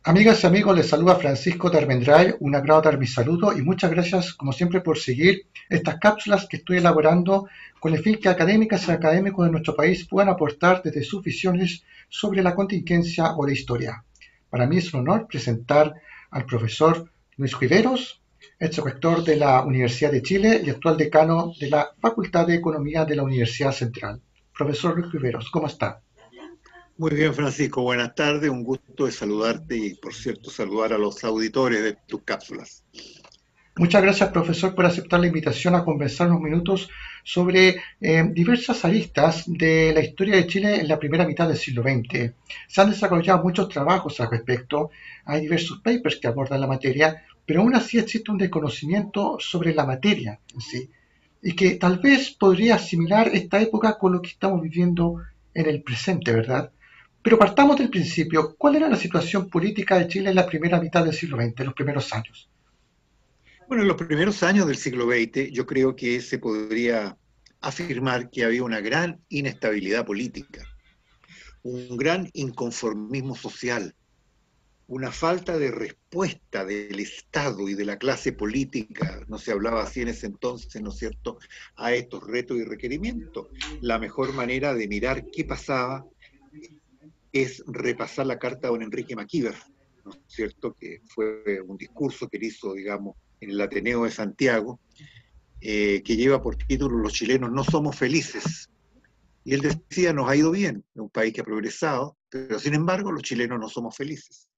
Amigas y amigos, les saluda Francisco de Armendral, un agrado dar mi saludo y muchas gracias como siempre por seguir estas cápsulas que estoy elaborando con el fin que académicas y académicos de nuestro país puedan aportar desde sus visiones sobre la contingencia o la historia. Para mí es un honor presentar al profesor Luis Riveros, ex rector de la Universidad de Chile y actual decano de la Facultad de Economía de la Universidad Central. Profesor Luis Riveros, ¿cómo está? Muy bien, Francisco, buenas tardes, un gusto de saludarte y, por cierto, saludar a los auditores de tus cápsulas. Muchas gracias, profesor, por aceptar la invitación a conversar unos minutos sobre diversas aristas de la historia de Chile en la primera mitad del siglo XX. Se han desarrollado muchos trabajos al respecto, hay diversos papers que abordan la materia, pero aún así existe un desconocimiento sobre la materia en sí, y que tal vez podría asimilar esta época con lo que estamos viviendo en el presente, ¿verdad? Pero partamos del principio. ¿Cuál era la situación política de Chile en la primera mitad del siglo XX, en los primeros años? Bueno, en los primeros años del siglo XX, yo creo que se podría afirmar que había una gran inestabilidad política, un gran inconformismo social, una falta de respuesta del Estado y de la clase política, no se hablaba así en ese entonces, ¿no es cierto?, a estos retos y requerimientos. La mejor manera de mirar qué pasaba es repasar la carta de don Enrique Maquíver, ¿no es cierto?, que fue un discurso que él hizo, digamos, en el Ateneo de Santiago, que lleva por título Los chilenos no somos felices. Y él decía, nos ha ido bien, es un país que ha progresado, pero sin embargo los chilenos no somos felices.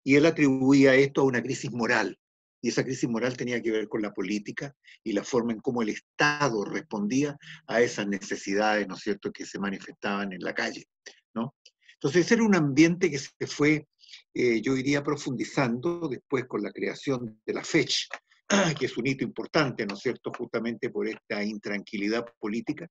Y él atribuía esto a una crisis moral, y esa crisis moral tenía que ver con la política y la forma en cómo el Estado respondía a esas necesidades, ¿no es cierto?, que se manifestaban en la calle, ¿no? Entonces, ese era un ambiente que se fue, yo diría, profundizando después con la creación de la FECH, que es un hito importante, ¿no es cierto?, justamente por esta intranquilidad política,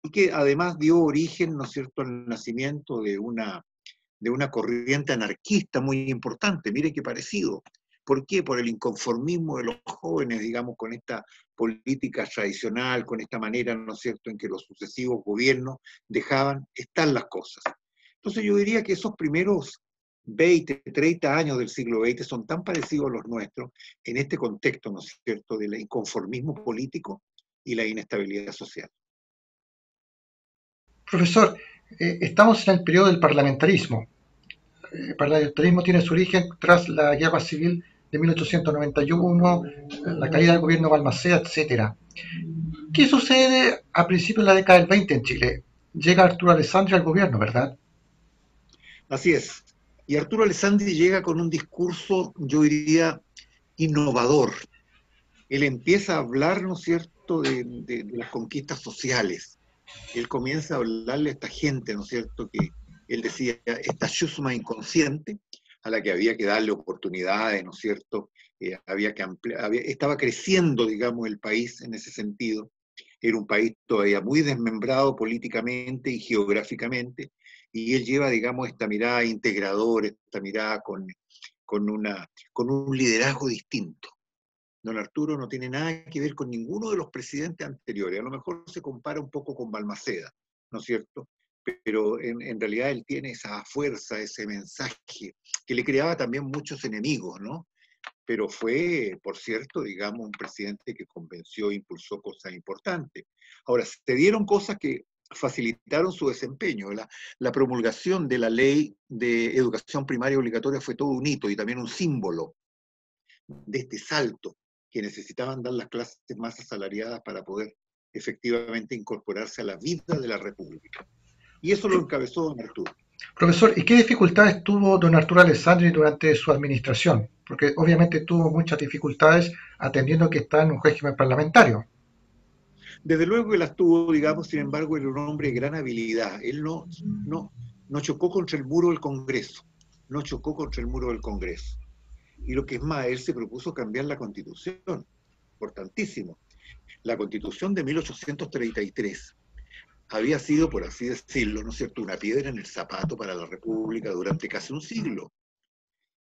y que además dio origen, ¿no es cierto?, al nacimiento de una corriente anarquista muy importante. Mire qué parecido. ¿Por qué? Por el inconformismo de los jóvenes, digamos, con esta política tradicional, con esta manera, ¿no es cierto?, en que los sucesivos gobiernos dejaban estar las cosas. Entonces yo diría que esos primeros 20, 30 años del siglo XX son tan parecidos a los nuestros en este contexto, ¿no es cierto?, del inconformismo político y la inestabilidad social. Profesor, estamos en el periodo del parlamentarismo. El parlamentarismo tiene su origen tras la guerra civil de 1891, la caída del gobierno de Balmaceda, etcétera. ¿Qué sucede a principios de la década del 20 en Chile? Llega Arturo Alessandri al gobierno, ¿verdad? Así es. Y Arturo Alessandri llega con un discurso, yo diría, innovador. Él empieza a hablar, ¿no es cierto?, de las conquistas sociales. Él comienza a hablarle a esta gente, ¿no es cierto?, que él decía, esta chusma inconsciente, a la que había que darle oportunidades, ¿no es cierto?, había que ampliar, estaba creciendo, digamos, el país en ese sentido. Era un país todavía muy desmembrado políticamente y geográficamente, y él lleva, digamos, esta mirada integradora, esta mirada con un liderazgo distinto. Don Arturo no tiene nada que ver con ninguno de los presidentes anteriores. A lo mejor se compara un poco con Balmaceda, ¿no es cierto? Pero en realidad él tiene esa fuerza, ese mensaje, que le creaba también muchos enemigos, ¿no? Pero fue, por cierto, digamos, un presidente que convenció e impulsó cosas importantes. Ahora, se dieron cosas que facilitaron su desempeño. La promulgación de la ley de educación primaria obligatoria fue todo un hito y también un símbolo de este salto que necesitaban dar las clases más asalariadas para poder efectivamente incorporarse a la vida de la República. Y eso lo encabezó don Arturo. Profesor, ¿y qué dificultades tuvo don Arturo Alessandri durante su administración? Porque obviamente tuvo muchas dificultades atendiendo que está en un régimen parlamentario. Desde luego que las tuvo, digamos, sin embargo, era un hombre de gran habilidad. Él no chocó contra el muro del Congreso, no chocó contra el muro del Congreso. Y lo que es más, él se propuso cambiar la Constitución, importantísimo. La Constitución de 1833 había sido, por así decirlo, ¿no es cierto?, una piedra en el zapato para la República durante casi un siglo.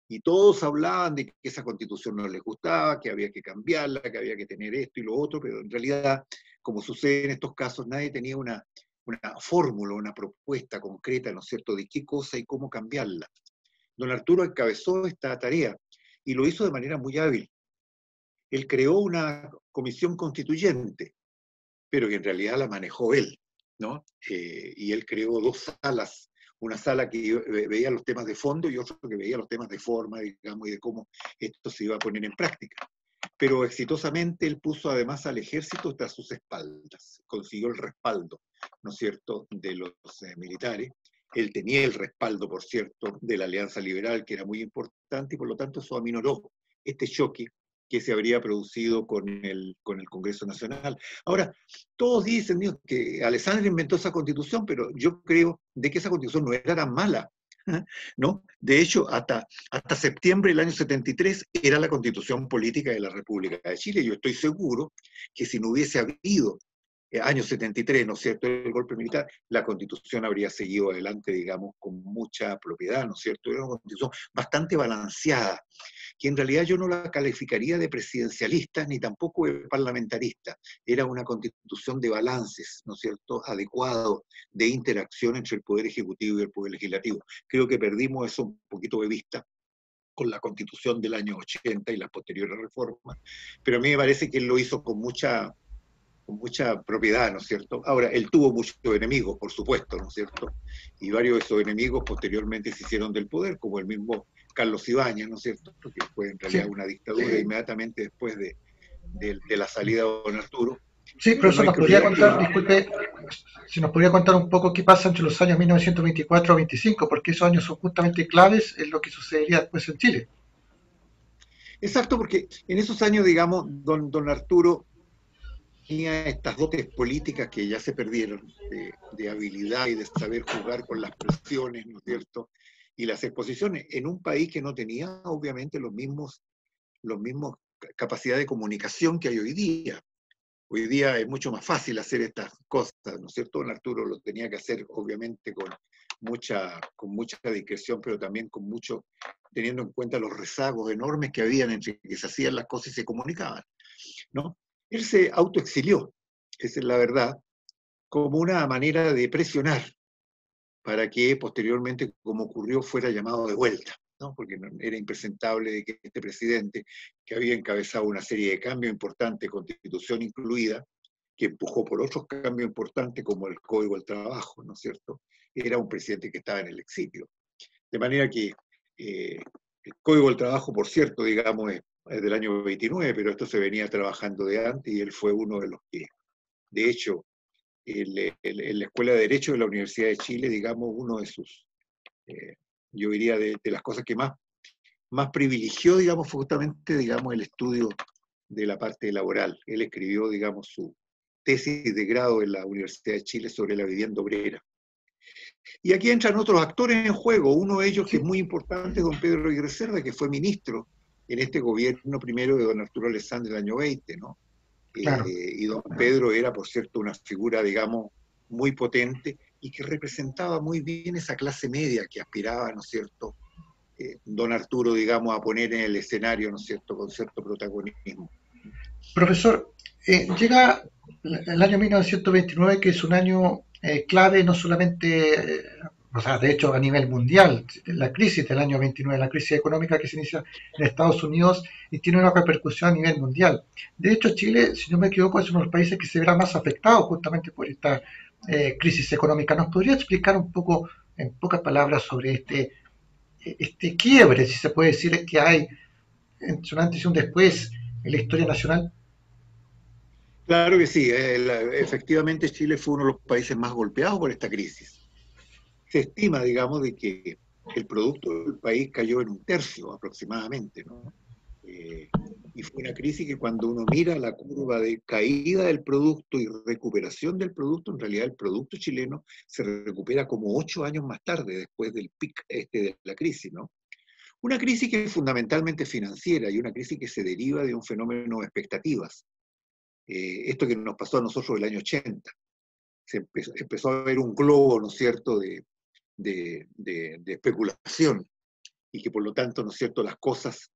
Y todos hablaban de que esa constitución no les gustaba, que había que cambiarla, que había que tener esto y lo otro, pero en realidad, como sucede en estos casos, nadie tenía una fórmula, una propuesta concreta, ¿no es cierto?, de qué cosa y cómo cambiarla. Don Arturo encabezó esta tarea y lo hizo de manera muy hábil. Él creó una comisión constituyente, pero que en realidad la manejó él, ¿no? Y él creó dos salas, una sala que veía los temas de fondo y otra que veía los temas de forma, digamos, y de cómo esto se iba a poner en práctica. Pero exitosamente él puso además al ejército tras sus espaldas, consiguió el respaldo, ¿no es cierto?, de los militares. Él tenía el respaldo, por cierto, de la Alianza Liberal, que era muy importante, y por lo tanto eso aminoró este choque que se habría producido con el Congreso Nacional. Ahora, todos dicen, Dios, que Alessandri inventó esa constitución, pero yo creo de que esa constitución no era tan mala, ¿no? De hecho, hasta septiembre del año 73 era la constitución política de la República de Chile. Yo estoy seguro que si no hubiese habido año 73, ¿no es cierto?, el golpe militar, la constitución habría seguido adelante, digamos, con mucha propiedad, ¿no es cierto? Era una constitución bastante balanceada, que en realidad yo no la calificaría de presidencialista ni tampoco de parlamentarista. Era una constitución de balances, ¿no es cierto?, adecuado, de interacción entre el Poder Ejecutivo y el Poder Legislativo. Creo que perdimos eso un poquito de vista con la Constitución del año 80 y las posteriores reformas, pero a mí me parece que él lo hizo con mucha propiedad, ¿no es cierto? Ahora, él tuvo muchos enemigos, por supuesto, ¿no es cierto? Y varios de esos enemigos posteriormente se hicieron del poder, como el mismo Carlos Ibáñez, ¿no es cierto? Que fue en realidad Sí, una dictadura inmediatamente después de la salida de don Arturo. sí, Pero no profesor, hay nos que podría olvidar contar, que, disculpe, si nos podría contar un poco qué pasa entre los años 1924 a 25, porque esos años son justamente claves en lo que sucedería después en Chile. exacto, porque en esos años, digamos, don Arturo tenía estas dotes políticas que ya se perdieron, de habilidad y de saber jugar con las presiones, ¿no es cierto? Y las exposiciones en un país que no tenía, obviamente, los mismos capacidad de comunicación que hay hoy día. Hoy día es mucho más fácil hacer estas cosas, ¿no es cierto? Don Arturo lo tenía que hacer, obviamente, con mucha discreción, pero también con mucho, teniendo en cuenta los rezagos enormes que habían entre que se hacían las cosas y se comunicaban, ¿no? Él se autoexilió, esa es la verdad, como una manera de presionar para que posteriormente, como ocurrió, fuera llamado de vuelta, ¿no? Porque era impresentable de que este presidente, que había encabezado una serie de cambios importantes, constitución incluida, que empujó por otros cambios importantes como el Código del Trabajo, ¿no es cierto? Era un presidente que estaba en el exilio. De manera que el Código del Trabajo, por cierto, digamos, es del año 29, pero esto se venía trabajando de antes y él fue uno de los que, de hecho, en la Escuela de Derecho de la Universidad de Chile, digamos, uno de sus, eh, yo diría, de las cosas que más privilegió, digamos, fue justamente, digamos, el estudio de la parte laboral. Él escribió, digamos, su tesis de grado en la Universidad de Chile sobre la vivienda obrera. Y aquí entran otros actores en juego, uno de ellos que es Sí, muy importante, don Pedro Aguirre Cerda, que fue ministro en este gobierno primero de don Arturo Alessandri el año 20, ¿no? claro. Y don Pedro era, por cierto, una figura, digamos, muy potente y que representaba muy bien esa clase media que aspiraba, ¿no es cierto?, don Arturo, digamos, a poner en el escenario, ¿no es cierto?, con cierto protagonismo. Profesor, llega el año 1929, que es un año clave no solamente, o sea, de hecho a nivel mundial, la crisis del año 29, la crisis económica que se inicia en Estados Unidos y tiene una repercusión a nivel mundial. De hecho, Chile, si no me equivoco, es uno de los países que se verá más afectado justamente por esta crisis económica. ¿Nos podría explicar un poco, en pocas palabras, sobre este quiebre, si se puede decir, que hay entre un antes y un después en la historia nacional? Claro que sí, efectivamente Chile fue uno de los países más golpeados por esta crisis. Se estima, digamos, de que el producto del país cayó en un tercio aproximadamente, ¿no? Eh, y fue una crisis que cuando uno mira la curva de caída del producto y recuperación del producto, en realidad el producto chileno se recupera como 8 años más tarde, después del pic de la crisis, ¿no? Una crisis que es fundamentalmente financiera y una crisis que se deriva de un fenómeno de expectativas. Esto que nos pasó a nosotros el año 80. Empezó a ver un globo, ¿no es cierto?, de especulación y que por lo tanto, ¿no es cierto?, las cosas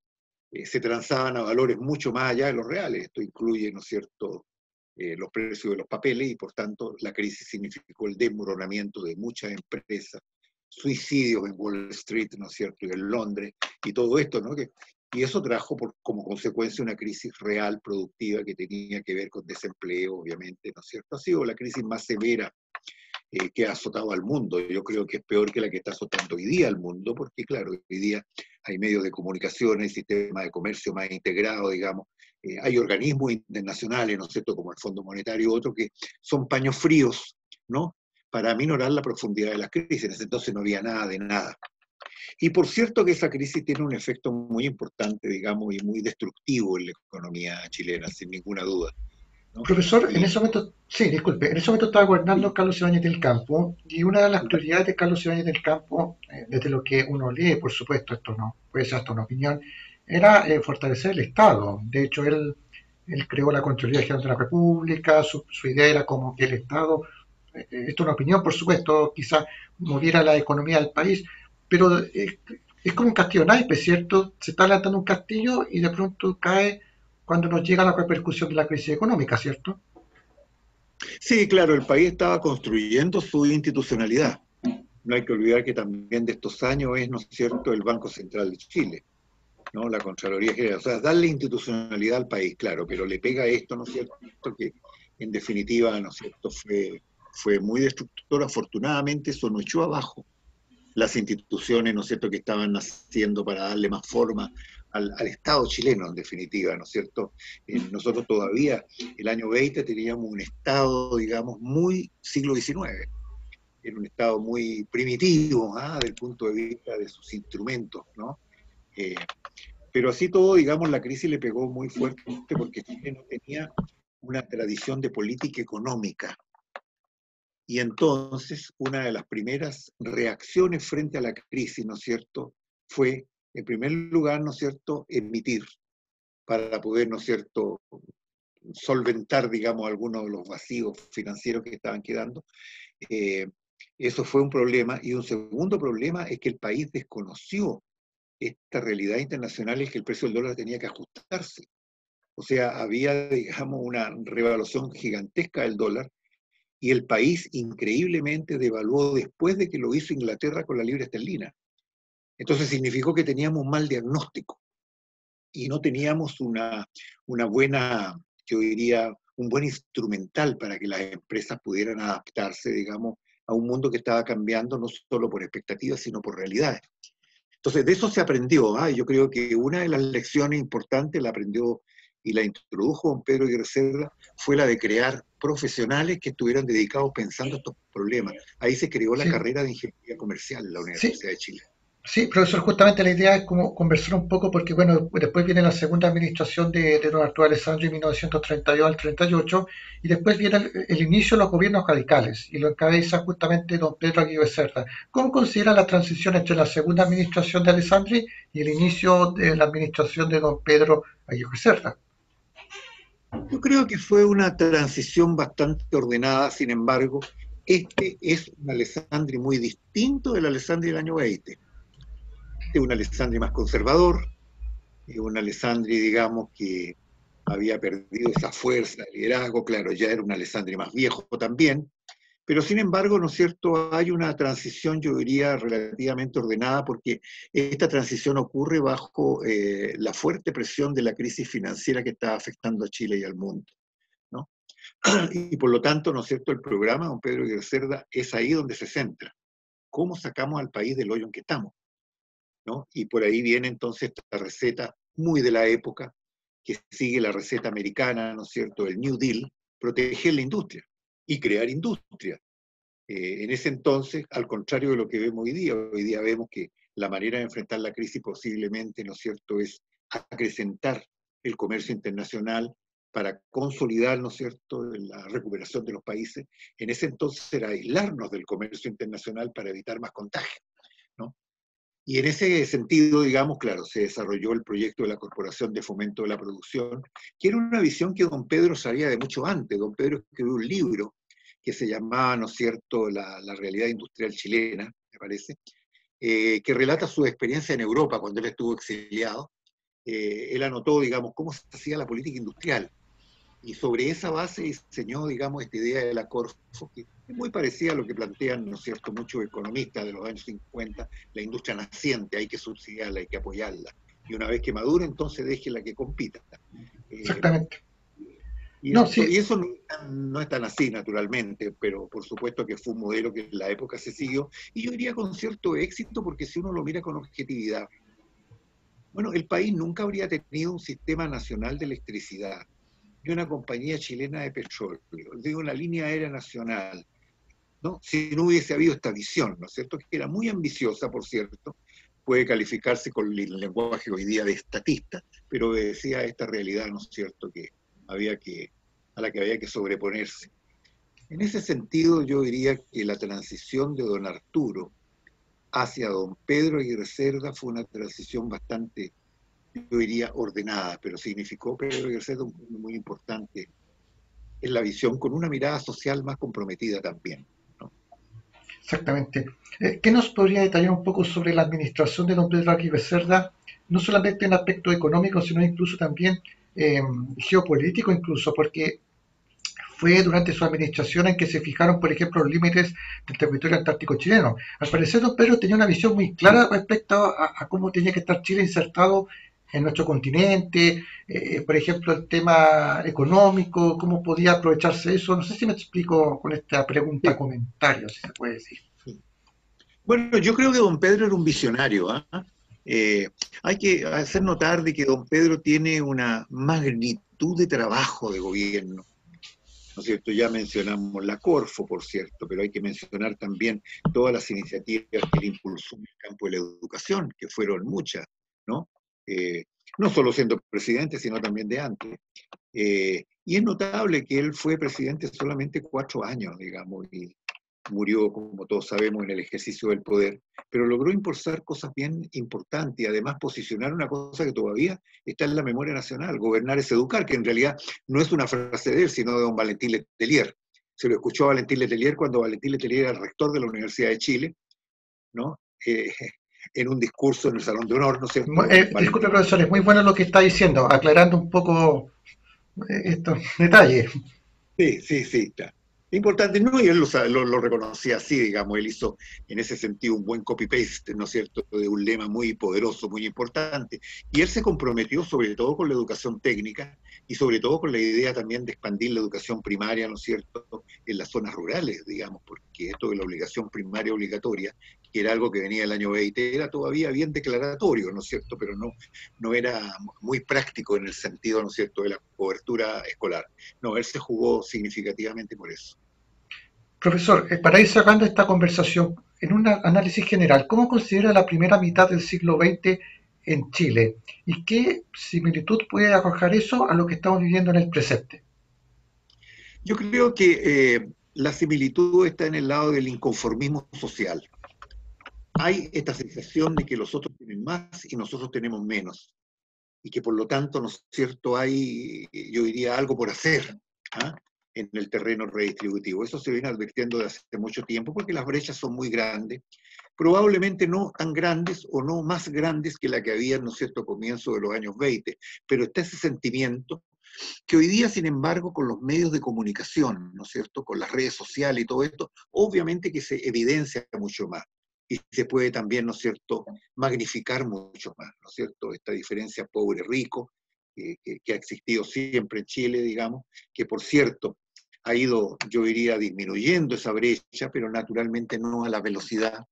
se transaban a valores mucho más allá de los reales. Esto incluye, ¿no es cierto?, los precios de los papeles y por tanto la crisis significó el desmoronamiento de muchas empresas suicidios en Wall Street, ¿no es cierto?, y en Londres, y todo esto, ¿no? Y eso trajo como consecuencia una crisis real, productiva, que tenía que ver con desempleo, obviamente, ¿no es cierto? Ha sido la crisis más severa que ha azotado al mundo. Yo creo que es peor que la que está azotando hoy día al mundo, porque claro, hoy día hay medios de comunicación, hay sistemas de comercio más integrados, digamos, hay organismos internacionales, ¿no es cierto?, como el Fondo Monetario, otros que son paños fríos, ¿no?, para minorar la profundidad de las crisis. En ese entonces no había nada de nada. Y por cierto que esa crisis tiene un efecto muy importante, digamos, y muy destructivo en la economía chilena, sin ninguna duda, ¿no? Profesor, en Y ese momento, sí, disculpe, en ese momento estaba gobernando Carlos Ibáñez del Campo y una de las prioridades de Carlos Ibáñez del Campo, desde lo que uno lee, por supuesto, esto no puede ser hasta una opinión, era fortalecer el Estado. De hecho, él creó la Contraloría General de la República, su idea era como que el Estado, esto es una opinión, por supuesto, quizás moviera la economía del país, pero es como un castillo naipes, ¿cierto? Se está levantando un castillo y de pronto cae cuando nos llega la repercusión de la crisis económica, ¿cierto? sí, claro, el país estaba construyendo su institucionalidad. No hay que olvidar que también de estos años es, ¿no es cierto?, el Banco Central de Chile, ¿no?, la Contraloría General. O sea, darle institucionalidad al país, claro, pero le pega esto, ¿no es cierto?, que en definitiva, ¿no es cierto?, fue muy destructor. Afortunadamente eso no echó abajo las instituciones, ¿no es cierto?, que estaban naciendo para darle más forma al Estado chileno, en definitiva, ¿no es cierto? Nosotros todavía, el año 20, teníamos un Estado, digamos, muy siglo XIX, era un Estado muy primitivo, ¿ah?, desde el punto de vista de sus instrumentos, ¿no? Eh, pero así todo, digamos, la crisis le pegó muy fuerte porque Chile no tenía una tradición de política económica. Y entonces, una de las primeras reacciones frente a la crisis, ¿no es cierto?, fue, en primer lugar, ¿no es cierto?, emitir para poder, ¿no es cierto?, solventar, digamos, algunos de los vacíos financieros que estaban quedando. Eh, Eso fue un problema. Y un segundo problema es que el país desconoció esta realidad internacional, es que el precio del dólar tenía que ajustarse. O sea, había, digamos, una revaluación gigantesca del dólar y el país increíblemente devaluó después de que lo hizo Inglaterra con la libra esterlina. Entonces significó que teníamos un mal diagnóstico y no teníamos una buena, yo diría, un buen instrumental para que las empresas pudieran adaptarse, digamos, a un mundo que estaba cambiando no solo por expectativas, sino por realidades. Entonces, de eso se aprendió. Yo creo que una de las lecciones importantes la aprendió y la introdujo don Pedro Aguirre Cerda, fue la de crear profesionales que estuvieran dedicados pensando estos problemas. Ahí se creó la Sí, carrera de Ingeniería Comercial en la sí, Universidad de Chile. sí, profesor, justamente la idea es como conversar un poco porque, bueno, después viene la segunda administración de don Arturo Alessandri en 1932 al 38 y después viene el inicio de los gobiernos radicales y lo encabeza justamente don Pedro Aguirre Cerda. ¿Cómo considera la transición entre la segunda administración de Alessandri y el inicio de la administración de don Pedro Aguirre Cerda? Yo creo que fue una transición bastante ordenada. Sin embargo, este es un Alessandri muy distinto del Alessandri del año 20. Es un Alessandri más conservador, es un Alessandri, digamos, que había perdido esa fuerza de liderazgo. Claro, ya era un Alessandri más viejo también, pero sin embargo, ¿no es cierto?, hay una transición, yo diría, relativamente ordenada, porque esta transición ocurre bajo la fuerte presión de la crisis financiera que está afectando a Chile y al mundo, ¿no? Y por lo tanto, ¿no es cierto?, el programa don Pedro Aguirre Cerda es ahí donde se centra. ¿Cómo sacamos al país del hoyo en que estamos? ¿No? Y por ahí viene entonces esta receta muy de la época, que sigue la receta americana, ¿no es cierto?, el New Deal, proteger la industria y crear industria. En ese entonces, al contrario de lo que vemos hoy día vemos que la manera de enfrentar la crisis posiblemente, ¿no es cierto?, es acrecentar el comercio internacional para consolidar, ¿no es cierto?, la recuperación de los países. En ese entonces era aislarnos del comercio internacional para evitar más contagios, ¿no? Y en ese sentido, digamos, claro, se desarrolló el proyecto de la Corporación de Fomento de la Producción, que era una visión que don Pedro sabía de mucho antes. Don Pedro escribió un libro que se llamaba, ¿no es cierto?, la realidad industrial chilena, me parece, que relata su experiencia en Europa cuando él estuvo exiliado. Él anotó, digamos, cómo se hacía la política industrial. Y sobre esa base diseñó, digamos, esta idea de la Corfo, que es muy parecida a lo que plantean, ¿no es cierto?, muchos economistas de los años 50, la industria naciente, hay que subsidiarla, hay que apoyarla. Y una vez que madure, entonces déjela que compita. Eh, Exactamente. y No, eso, sí, y eso no, no es tan así, naturalmente, pero por supuesto que fue un modelo que en la época se siguió, y yo diría con cierto éxito, porque si uno lo mira con objetividad, bueno, el país nunca habría tenido un sistema nacional de electricidad, ni una compañía chilena de petróleo, de una línea aérea nacional, ¿no? Si no hubiese habido esta visión, ¿no es cierto? Que era muy ambiciosa, por cierto, puede calificarse con el lenguaje hoy día de estatista, pero decía esta realidad, ¿no es cierto?, que había que, a la que había que sobreponerse. En ese sentido, yo diría que la transición de don Arturo hacia don Pedro Aguirre Cerda fue una transición bastante, yo diría, ordenada, pero significó Pedro Aguirre Cerda un cambio muy importante en la visión, con una mirada social más comprometida también, ¿no? exactamente. ¿Qué nos podría detallar un poco sobre la administración de don Pedro Aguirre Cerda, no solamente en aspecto económico, sino incluso también eh, geopolítico, incluso, porque fue durante su administración en que se fijaron, por ejemplo, los límites del territorio antártico chileno. Al parecer, don Pedro tenía una visión muy clara respecto a cómo tenía que estar Chile insertado en nuestro continente, por ejemplo, el tema económico, cómo podía aprovecharse eso. No sé si me explico con esta pregunta, Sí, comentario, si se puede decir. sí. Bueno, yo creo que don Pedro era un visionario, ¿ah? Eh, Hay que hacer notar de que don Pedro tiene una magnitud de trabajo de gobierno, ¿no es cierto? Ya mencionamos la Corfo, por cierto, pero hay que mencionar también todas las iniciativas que él impulsó en el campo de la educación, que fueron muchas, ¿no? Eh, no solo siendo presidente, sino también de antes. Y es notable que él fue presidente solamente 4 años, digamos, y murió, como todos sabemos, en el ejercicio del poder, pero logró impulsar cosas bien importantes y además posicionar una cosa que todavía está en la memoria nacional: gobernar es educar, que en realidad no es una frase de él, sino de don Valentín Letelier. Se lo escuchó a Valentín Letelier cuando Valentín Letelier era el rector de la Universidad de Chile, ¿no? En un discurso en el Salón de Honor, ¿no es cierto? Don Disculpe, Valentín profesor, es muy Letelier. bueno lo que está diciendo, aclarando un poco estos detalles. Sí, sí, sí, está. Importante, ¿no? Y él lo reconocía así, digamos, él hizo en ese sentido un buen copy-paste, ¿no es cierto?, de un lema muy poderoso, muy importante. Y él se comprometió sobre todo con la educación técnica y sobre todo con la idea también de expandir la educación primaria, ¿no es cierto?, en las zonas rurales, digamos, porque esto de la obligación primaria obligatoria, que era algo que venía del año 20, era todavía bien declaratorio, ¿no es cierto?, pero no era muy práctico en el sentido, ¿no es cierto?, de la cobertura escolar. No, él se jugó significativamente por eso. Profesor, para ir cerrando esta conversación, en un análisis general, ¿cómo considera la primera mitad del siglo XX en Chile? ¿Y qué similitud puede arrojar eso a lo que estamos viviendo en el presente? Yo creo que la similitud está en el lado del inconformismo social. Hay esta sensación de que los otros tienen más y nosotros tenemos menos, y que por lo tanto, ¿no es cierto?, hay, yo diría, algo por hacer, ¿ah?, en el terreno redistributivo. Eso se viene advirtiendo desde hace mucho tiempo porque las brechas son muy grandes, probablemente no tan grandes o no más grandes que la que había, ¿no es cierto?, a comienzo de los años 20, pero está ese sentimiento que hoy día, sin embargo, con los medios de comunicación, ¿no es cierto?, con las redes sociales y todo esto, obviamente que se evidencia mucho más y se puede también, ¿no es cierto?, magnificar mucho más, ¿no es cierto?, esta diferencia pobre-rico que ha existido siempre en Chile, digamos, que por cierto ha ido, yo diría, disminuyendo esa brecha, pero naturalmente no a la velocidad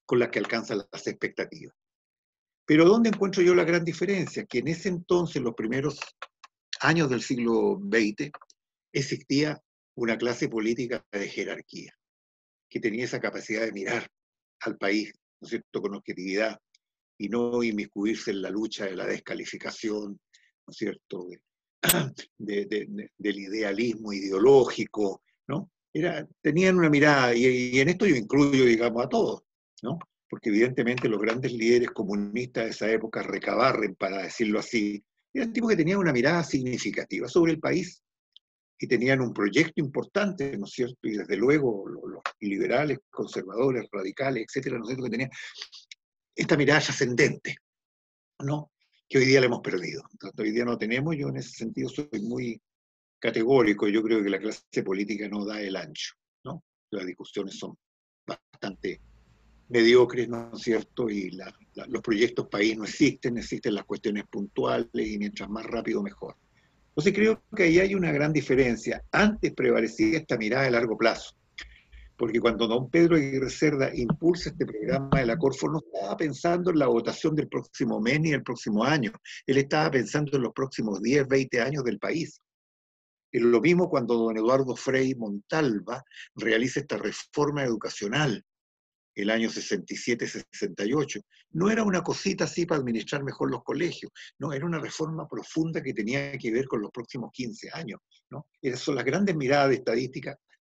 con la que alcanzan las expectativas. Pero ¿dónde encuentro yo la gran diferencia? Que en ese entonces, los primeros años del siglo XX, existía una clase política de jerarquía, que tenía esa capacidad de mirar al país, ¿no es cierto?, con objetividad y no inmiscuirse en la lucha de la descalificación, ¿no es cierto?, del idealismo ideológico, ¿no? Tenían una mirada, y en esto yo incluyo, digamos, a todos, ¿no? Porque evidentemente los grandes líderes comunistas de esa época, Recabarren, para decirlo así, eran tipos que tenían una mirada significativa sobre el país y tenían un proyecto importante, ¿no es cierto? Y desde luego los liberales, conservadores, radicales, etcétera, ¿no es cierto?, que tenían esta mirada ascendente, ¿no?, que hoy día la hemos perdido. Entonces, hoy día no tenemos, yo en ese sentido soy muy categórico. Yo creo que la clase política no da el ancho, ¿no? Las discusiones son bastante mediocres, ¿no es cierto? Y los proyectos país no existen, existen las cuestiones puntuales y mientras más rápido mejor. Entonces creo que ahí hay una gran diferencia. Antes prevalecía esta mirada de largo plazo, porque cuando don Pedro Aguirre Cerda impulsa este programa de la Corfo, no estaba pensando en la votación del próximo mes ni del próximo año, él estaba pensando en los próximos 10, 20 años del país. Es lo mismo cuando don Eduardo Frei Montalva realiza esta reforma educacional el año 67-68. No era una cosita así para administrar mejor los colegios, no, era una reforma profunda que tenía que ver con los próximos 15 años, ¿no? Esas son las grandes miradas de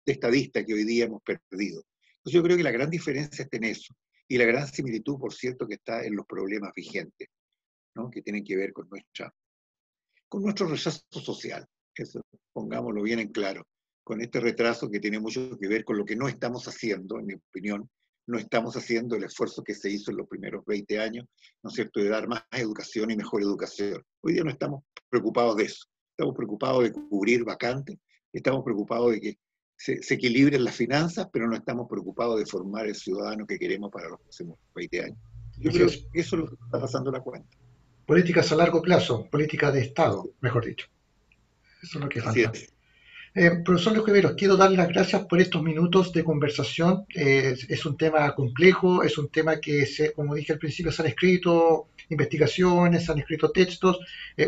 estadista que hoy día hemos perdido. Entonces yo creo que la gran diferencia está en eso, y la gran similitud, por cierto, que está en los problemas vigentes, ¿no? Que tienen que ver con nuestro rechazo social, eso, pongámoslo bien en claro, con este retraso que tiene mucho que ver con lo que no estamos haciendo, en mi opinión, no estamos haciendo el esfuerzo que se hizo en los primeros 20 años, ¿no es cierto?, de dar más educación y mejor educación. Hoy día no estamos preocupados de eso, estamos preocupados de cubrir vacantes, estamos preocupados de que se equilibren las finanzas, pero no estamos preocupados de formar el ciudadano que queremos para los próximos 20 años. Yo Así creo es. que eso es lo que está pasando la cuenta. Políticas a largo plazo, política de Estado, Así, mejor dicho. Eso es lo que así falta. es. Profesor Luis Riveros, quiero dar las gracias por estos minutos de conversación. Es un tema complejo, es un tema que, como dije al principio, se han escrito investigaciones, se han escrito textos.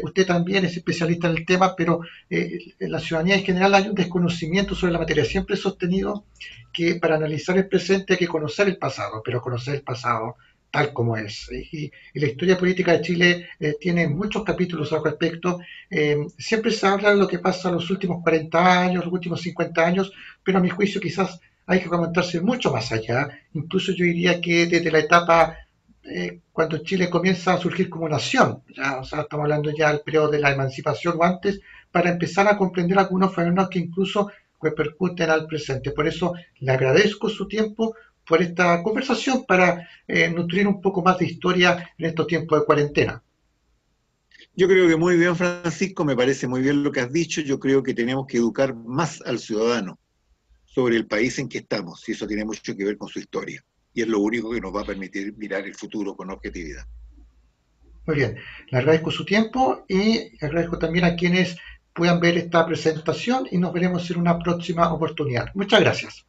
Usted también es especialista en el tema, pero en la ciudadanía en general hay un desconocimiento sobre la materia. Siempre he sostenido que para analizar el presente hay que conocer el pasado, pero conocer el pasado tal como es. Y la historia política de Chile tiene muchos capítulos al respecto. Siempre se habla de lo que pasa en los últimos 40 años, los últimos 50 años, pero a mi juicio quizás hay que comentarse mucho más allá. Incluso yo diría que desde la etapa cuando Chile comienza a surgir como nación, ya, o sea, estamos hablando ya del periodo de la emancipación o antes, para empezar a comprender algunos fenómenos que incluso repercuten al presente. Por eso le agradezco su tiempo por esta conversación para nutrir un poco más de historia en estos tiempos de cuarentena. Yo creo que muy bien, Francisco, me parece muy bien lo que has dicho. Yo creo que tenemos que educar más al ciudadano sobre el país en que estamos, y eso tiene mucho que ver con su historia. Y es lo único que nos va a permitir mirar el futuro con objetividad. Muy bien, le agradezco su tiempo y agradezco también a quienes puedan ver esta presentación y nos veremos en una próxima oportunidad. Muchas gracias.